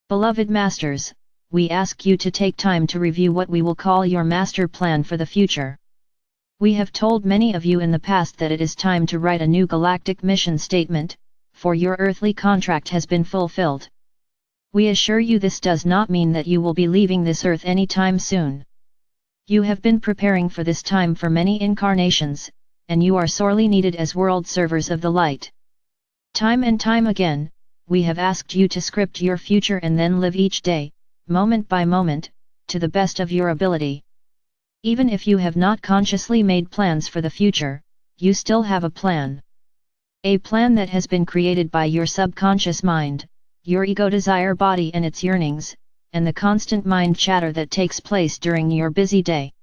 Beloved Masters, we ask you to take time to review what we will call your master plan for the future. We have told many of you in the past that it is time to write a new galactic mission statement, for your earthly contract has been fulfilled. We assure you this does not mean that you will be leaving this earth anytime soon. You have been preparing for this time for many incarnations, and you are sorely needed as world servers of the light. Time and time again, we have asked you to script your future and then live each day, moment by moment, to the best of your ability. Even if you have not consciously made plans for the future, you still have a plan. A plan that has been created by your subconscious mind, your ego desire body and its yearnings, and the constant mind chatter that takes place during your busy day.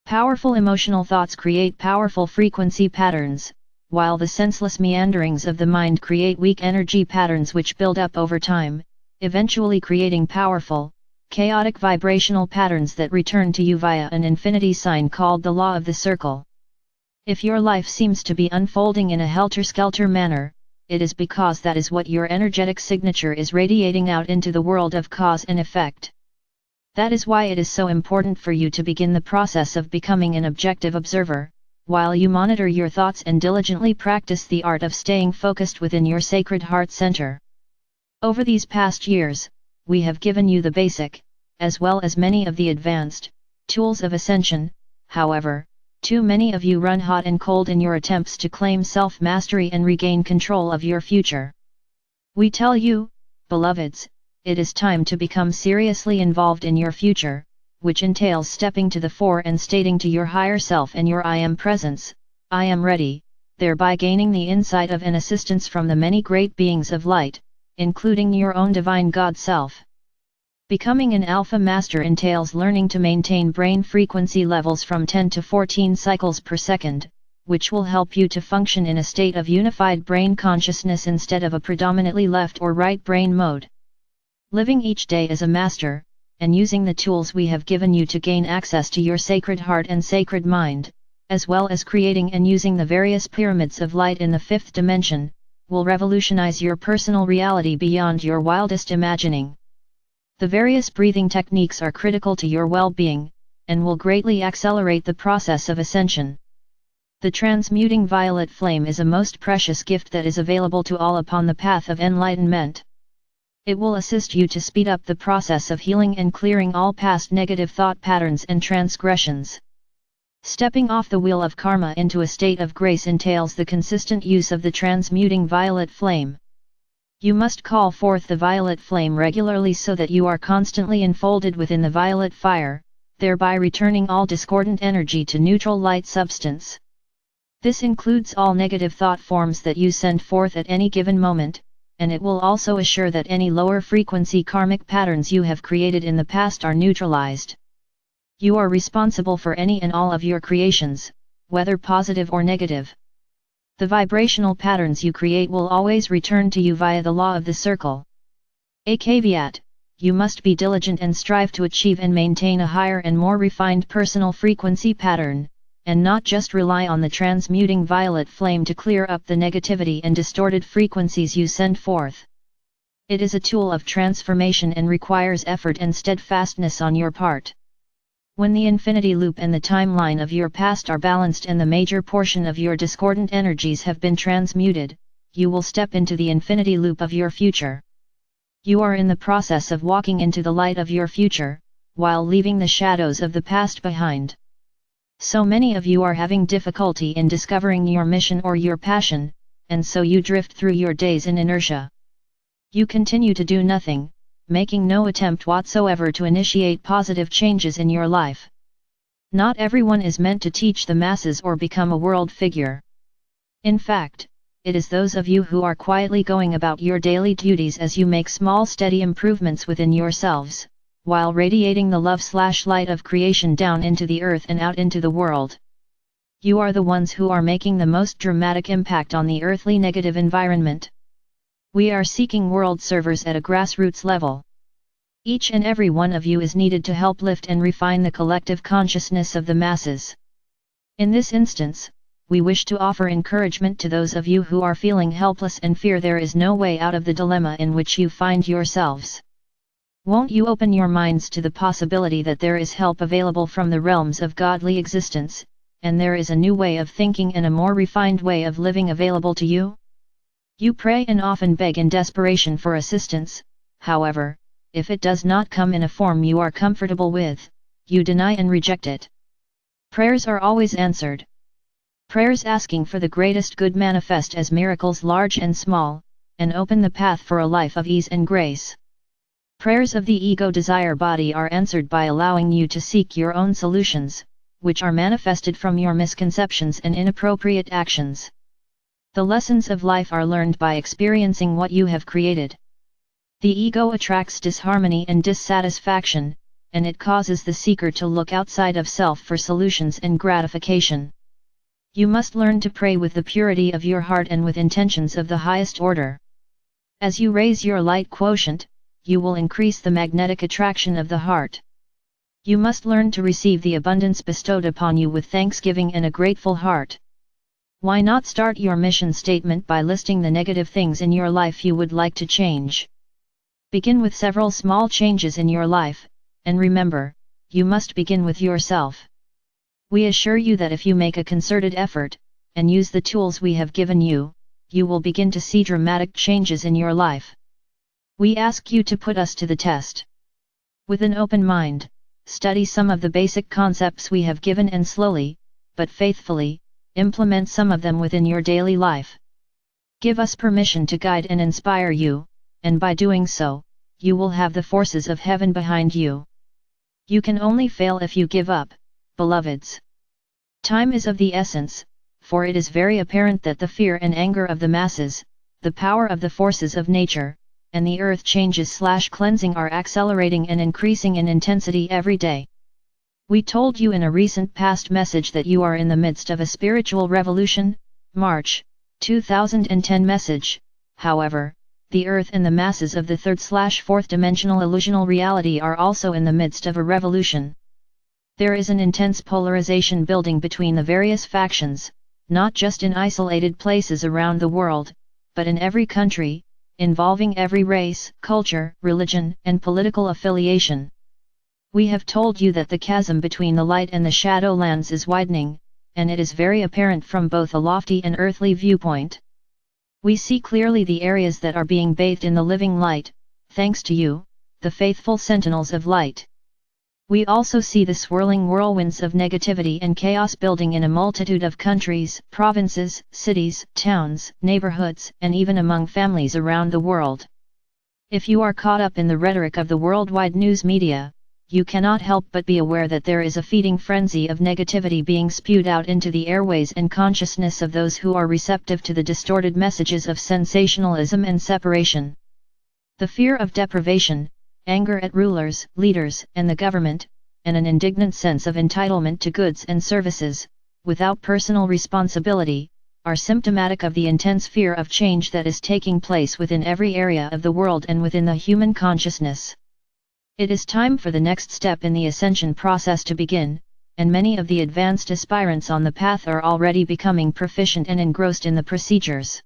Powerful emotional thoughts create powerful frequency patterns, while the senseless meanderings of the mind create weak energy patterns which build up over time, eventually creating powerful, chaotic vibrational patterns that return to you via an infinity sign called the law of the circle. If your life seems to be unfolding in a helter-skelter manner, it is because that is what your energetic signature is radiating out into the world of cause and effect. That is why it is so important for you to begin the process of becoming an objective observer, while you monitor your thoughts and diligently practice the art of staying focused within your sacred heart center. Over these past years, we have given you the basic, as well as many of the advanced, tools of ascension. However, too many of you run hot and cold in your attempts to claim self-mastery and regain control of your future. We tell you, beloveds, it is time to become seriously involved in your future, which entails stepping to the fore and stating to your higher self and your I am presence, I am ready, thereby gaining the insight of and assistance from the many great beings of light, including your own divine God self. Becoming an Alpha Master entails learning to maintain brain frequency levels from 10 to 14 cycles per second, which will help you to function in a state of unified brain consciousness instead of a predominantly left or right brain mode. Living each day as a master, and using the tools we have given you to gain access to your sacred heart and sacred mind, as well as creating and using the various pyramids of light in the fifth dimension, will revolutionize your personal reality beyond your wildest imagining. The various breathing techniques are critical to your well-being, and will greatly accelerate the process of ascension. The transmuting violet flame is a most precious gift that is available to all upon the path of enlightenment. It will assist you to speed up the process of healing and clearing all past negative thought patterns and transgressions. Stepping off the wheel of karma into a state of grace entails the consistent use of the transmuting violet flame. You must call forth the violet flame regularly so that you are constantly enfolded within the violet fire, thereby returning all discordant energy to neutral light substance. This includes all negative thought forms that you send forth at any given moment, and it will also assure that any lower frequency karmic patterns you have created in the past are neutralized. You are responsible for any and all of your creations, whether positive or negative. The vibrational patterns you create will always return to you via the law of the circle. A caveat: you must be diligent and strive to achieve and maintain a higher and more refined personal frequency pattern, and not just rely on the transmuting violet flame to clear up the negativity and distorted frequencies you send forth. It is a tool of transformation and requires effort and steadfastness on your part. When the infinity loop and the timeline of your past are balanced and the major portion of your discordant energies have been transmuted, you will step into the infinity loop of your future. You are in the process of walking into the light of your future, while leaving the shadows of the past behind. So many of you are having difficulty in discovering your mission or your passion, and so you drift through your days in inertia. You continue to do nothing, making no attempt whatsoever to initiate positive changes in your life. Not everyone is meant to teach the masses or become a world figure. In fact, it is those of you who are quietly going about your daily duties as you make small steady improvements within yourselves, while radiating the love/light of creation down into the earth and out into the world. You are the ones who are making the most dramatic impact on the earthly negative environment. We are seeking world servers at a grassroots level. Each and every one of you is needed to help lift and refine the collective consciousness of the masses. In this instance, we wish to offer encouragement to those of you who are feeling helpless and fear there is no way out of the dilemma in which you find yourselves. Won't you open your minds to the possibility that there is help available from the realms of godly existence, and there is a new way of thinking and a more refined way of living available to you? You pray and often beg in desperation for assistance, however, if it does not come in a form you are comfortable with, you deny and reject it. Prayers are always answered. Prayers asking for the greatest good manifest as miracles large and small, and open the path for a life of ease and grace. Prayers of the ego desire body are answered by allowing you to seek your own solutions, which are manifested from your misconceptions and inappropriate actions. The lessons of life are learned by experiencing what you have created. The ego attracts disharmony and dissatisfaction, and it causes the seeker to look outside of self for solutions and gratification. You must learn to pray with the purity of your heart and with intentions of the highest order. As you raise your light quotient, you will increase the magnetic attraction of the heart. You must learn to receive the abundance bestowed upon you with thanksgiving and a grateful heart. Why not start your mission statement by listing the negative things in your life you would like to change? Begin with several small changes in your life, and remember, you must begin with yourself. We assure you that if you make a concerted effort, and use the tools we have given you, you will begin to see dramatic changes in your life. We ask you to put us to the test. With an open mind, study some of the basic concepts we have given and slowly, but faithfully, implement some of them within your daily life. Give us permission to guide and inspire you, and by doing so, you will have the forces of heaven behind you. You can only fail if you give up, beloveds. Time is of the essence, for it is very apparent that the fear and anger of the masses, the power of the forces of nature, and the earth changes/cleansing are accelerating and increasing in intensity every day. We told you in a recent past message that you are in the midst of a spiritual revolution, March 2010 message. However, the earth and the masses of the third/fourth dimensional illusional reality are also in the midst of a revolution. There is an intense polarization building between the various factions, not just in isolated places around the world, but in every country, involving every race, culture, religion, and political affiliation. We have told you that the chasm between the light and the shadow lands is widening, and it is very apparent from both a lofty and earthly viewpoint. We see clearly the areas that are being bathed in the living light, thanks to you, the faithful sentinels of light. We also see the swirling whirlwinds of negativity and chaos building in a multitude of countries, provinces, cities, towns, neighborhoods, and even among families around the world. If you are caught up in the rhetoric of the worldwide news media, you cannot help but be aware that there is a feeding frenzy of negativity being spewed out into the airways and consciousness of those who are receptive to the distorted messages of sensationalism and separation. The fear of deprivation, anger at rulers, leaders, and the government, and an indignant sense of entitlement to goods and services, without personal responsibility, are symptomatic of the intense fear of change that is taking place within every area of the world and within the human consciousness. It is time for the next step in the ascension process to begin, and many of the advanced aspirants on the path are already becoming proficient and engrossed in the procedures.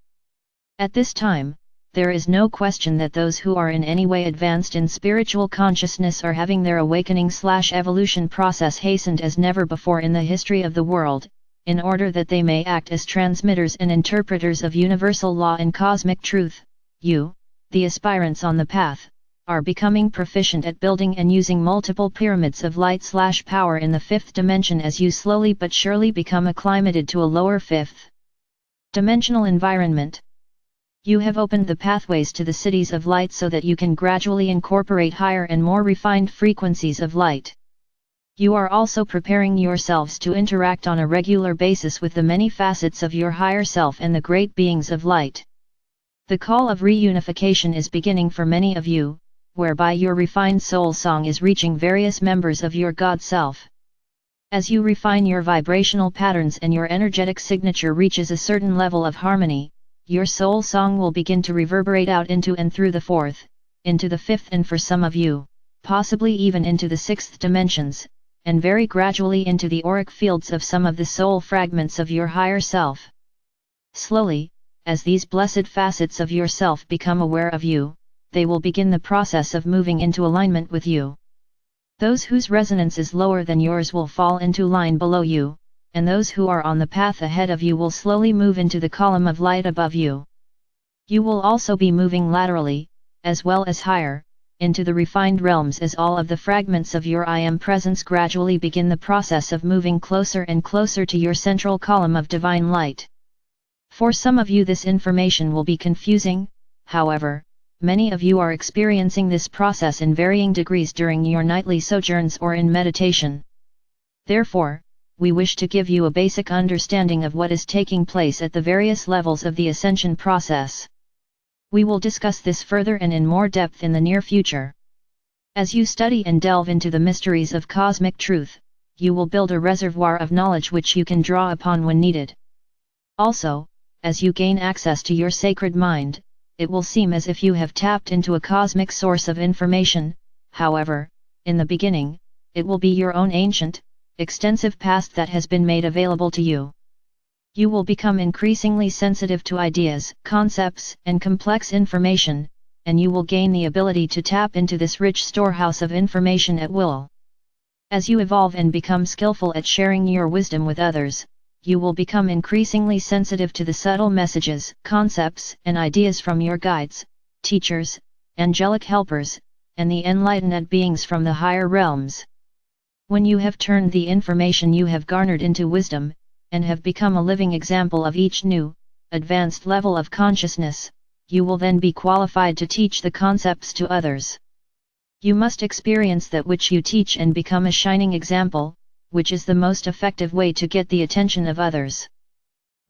At this time, there is no question that those who are in any way advanced in spiritual consciousness are having their awakening/evolution process hastened as never before in the history of the world, in order that they may act as transmitters and interpreters of universal law and cosmic truth. You, the aspirants on the path, are becoming proficient at building and using multiple pyramids of light/power in the fifth dimension as you slowly but surely become acclimated to a lower fifth dimensional environment. You have opened the pathways to the cities of light so that you can gradually incorporate higher and more refined frequencies of light. You are also preparing yourselves to interact on a regular basis with the many facets of your higher self and the great beings of light. The call of reunification is beginning for many of you, whereby your refined soul song is reaching various members of your God self. As you refine your vibrational patterns and your energetic signature reaches a certain level of harmony, your soul song will begin to reverberate out into and through the fourth, into the fifth, and for some of you, possibly even into the sixth dimensions, and very gradually into the auric fields of some of the soul fragments of your higher self. Slowly, as these blessed facets of yourself become aware of you, they will begin the process of moving into alignment with you. Those whose resonance is lower than yours will fall into line below you, and those who are on the path ahead of you will slowly move into the column of light above you. You will also be moving laterally, as well as higher, into the refined realms as all of the fragments of your I Am presence gradually begin the process of moving closer and closer to your central column of divine light. For some of you this information will be confusing, however, many of you are experiencing this process in varying degrees during your nightly sojourns or in meditation. Therefore, we wish to give you a basic understanding of what is taking place at the various levels of the ascension process. We will discuss this further and in more depth in the near future. As you study and delve into the mysteries of cosmic truth, you will build a reservoir of knowledge which you can draw upon when needed. Also, as you gain access to your sacred mind, it will seem as if you have tapped into a cosmic source of information. However, in the beginning, it will be your own ancient, extensive past that has been made available to you. You will become increasingly sensitive to ideas, concepts, and complex information, and you will gain the ability to tap into this rich storehouse of information at will. As you evolve and become skillful at sharing your wisdom with others, you will become increasingly sensitive to the subtle messages, concepts, and ideas from your guides, teachers, angelic helpers, and the enlightened beings from the higher realms. When you have turned the information you have garnered into wisdom, and have become a living example of each new, advanced level of consciousness, you will then be qualified to teach the concepts to others. You must experience that which you teach and become a shining example, which is the most effective way to get the attention of others.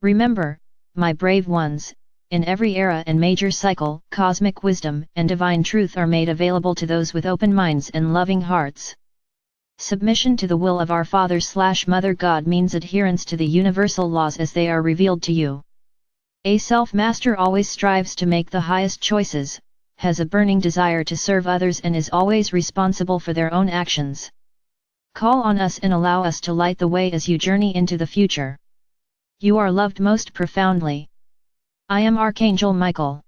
Remember, my brave ones, in every era and major cycle, cosmic wisdom and divine truth are made available to those with open minds and loving hearts. Submission to the will of our Father/Mother God means adherence to the universal laws as they are revealed to you. A self-master always strives to make the highest choices, has a burning desire to serve others and is always responsible for their own actions. Call on us and allow us to light the way as you journey into the future. You are loved most profoundly. I am Archangel Michael.